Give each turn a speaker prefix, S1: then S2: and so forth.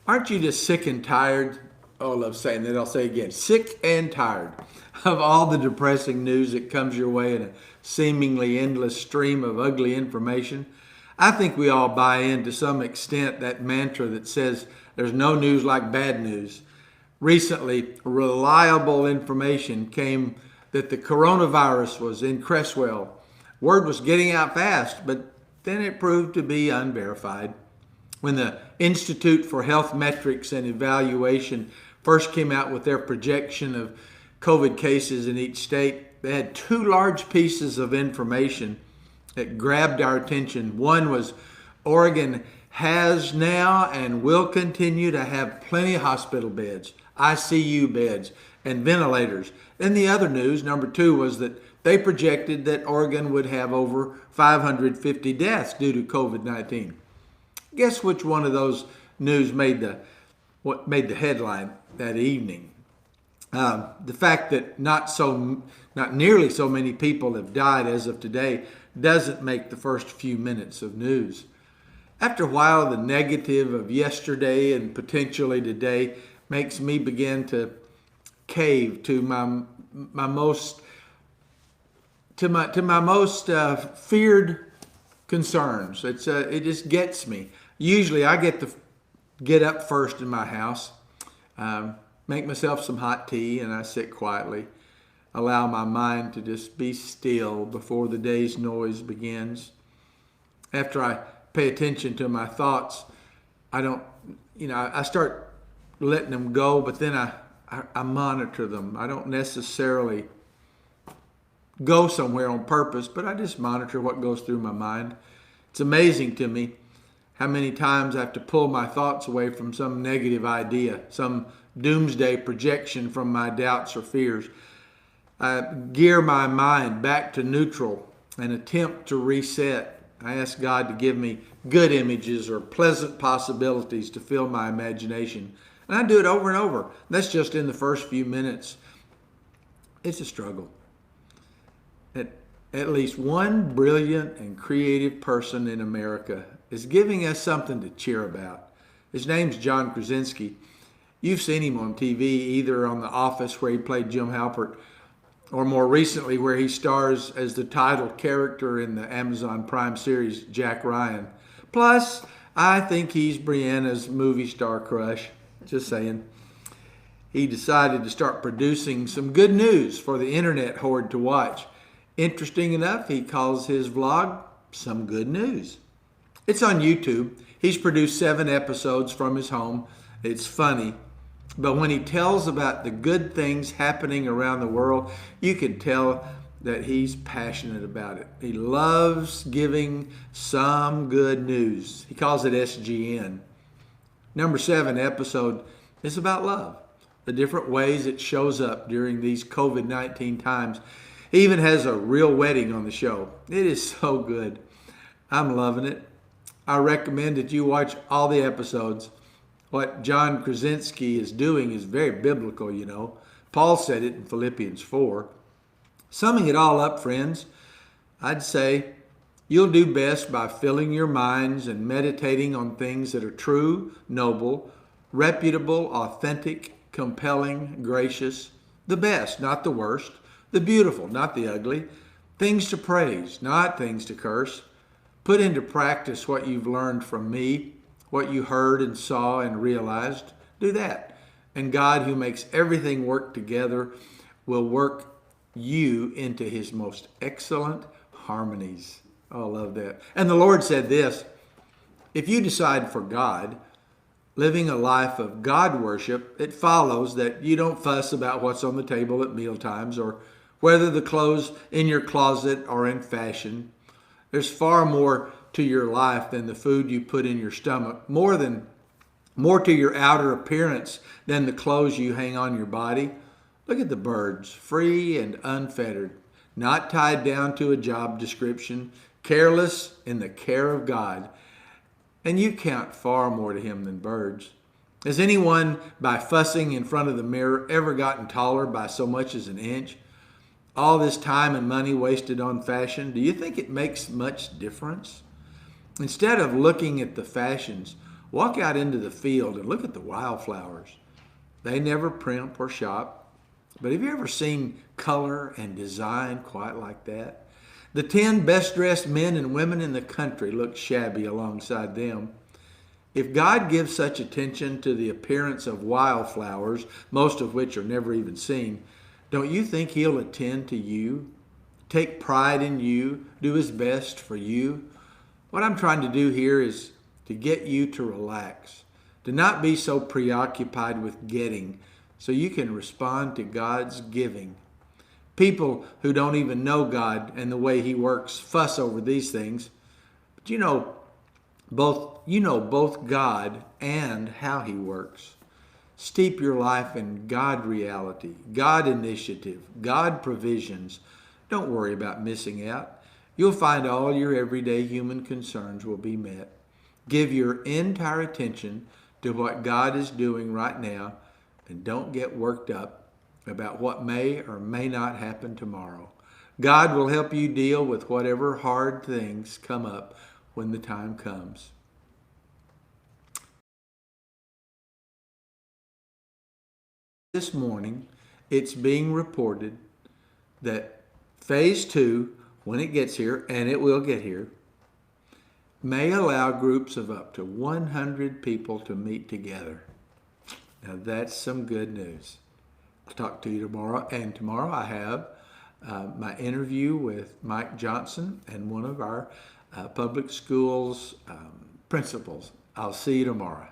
S1: Aren't you just sick and tired? Oh, I love saying that. I'll say it again. Sick and tired of all the depressing news that comes your way in a seemingly endless stream of ugly information. I think we all buy in to some extent that mantra that says there's no news like bad news. Recently, reliable information came that the coronavirus was in Cresswell. Word was getting out fast, but then it proved to be unverified. When the Institute for Health Metrics and Evaluation first came out with their projection of COVID cases in each state, they had two large pieces of information that grabbed our attention. One was Oregon has now and will continue to have plenty of hospital beds, ICU beds, and ventilators. Then the other news, number two, was that they projected that Oregon would have over 550 deaths due to COVID-19. Guess which one of those news made the headline that evening? The fact that not nearly so many people have died as of today doesn't make the first few minutes of news. After a while, the negative of yesterday and potentially today makes me begin to cave to my most feared concerns. It just gets me. Usually, I get up first in my house, make myself some hot tea, and I sit quietly, allow my mind to just be still before the day's noise begins. After I pay attention to my thoughts, I start letting them go, but then I monitor them. I don't necessarily go somewhere on purpose, but I just monitor what goes through my mind. It's amazing to me how many times I have to pull my thoughts away from some negative idea, some doomsday projection from my doubts or fears. I gear my mind back to neutral and attempt to reset. I ask God to give me good images or pleasant possibilities to fill my imagination. And I do it over and over. That's just in the first few minutes. It's a struggle. At least one brilliant and creative person in America is giving us something to cheer about. His name's John Krasinski. You've seen him on TV, either on The Office, where he played Jim Halpert, or more recently where he stars as the title character in the Amazon Prime series Jack Ryan. Plus, I think he's Brianna's movie star crush. Just saying. He decided to start producing some good news for the internet horde to watch. Interesting enough, he calls his vlog Some Good News. It's on YouTube. He's produced 7 episodes from his home. It's funny. But when he tells about the good things happening around the world, you can tell that he's passionate about it. He loves giving some good news. He calls it SGN. Number 7 episode is about love, the different ways it shows up during these COVID-19 times. He even has a real wedding on the show. It is so good. I'm loving it. I recommend that you watch all the episodes. What John Krasinski is doing is very biblical, you know. Paul said it in Philippians 4. Summing it all up, friends, I'd say you'll do best by filling your minds and meditating on things that are true, noble, reputable, authentic, compelling, gracious, the best, not the worst, the beautiful, not the ugly, things to praise, not things to curse. Put into practice what you've learned from me, what you heard and saw and realized. Do that. And God, who makes everything work together, will work you into his most excellent harmonies. Oh, I love that. And the Lord said this: if you decide for God, living a life of God worship, it follows that you don't fuss about what's on the table at mealtimes or whether the clothes in your closet are in fashion. There's far more to your life than the food you put in your stomach, more to your outer appearance than the clothes you hang on your body. Look at the birds, free and unfettered, not tied down to a job description, careless in the care of God. And you count far more to him than birds. Has anyone, by fussing in front of the mirror, ever gotten taller by so much as an inch? All this time and money wasted on fashion, do you think it makes much difference? Instead of looking at the fashions, Walk out into the field and look at the wildflowers. They never primp or shop. But have you ever seen color and design quite like that? The 10 best dressed men and women in the country look shabby alongside them. If God gives such attention to the appearance of wildflowers, most of which are never even seen, don't you think He'll attend to you, take pride in you, do His best for you? What I'm trying to do here is to get you to relax, to not be so preoccupied with getting, so you can respond to God's giving. People who don't even know God and the way He works fuss over these things, but you know both God and how He works. Steep your life in God reality, God initiative, God provisions. Don't worry about missing out. You'll find all your everyday human concerns will be met. Give your entire attention to what God is doing right now, and don't get worked up about what may or may not happen tomorrow. God will help you deal with whatever hard things come up when the time comes. This morning, it's being reported that phase 2, when it gets here, and it will get here, may allow groups of up to 100 people to meet together. Now that's some good news. I'll talk to you tomorrow, and tomorrow I have my interview with Mike Johnson and one of our public schools principals. I'll see you tomorrow.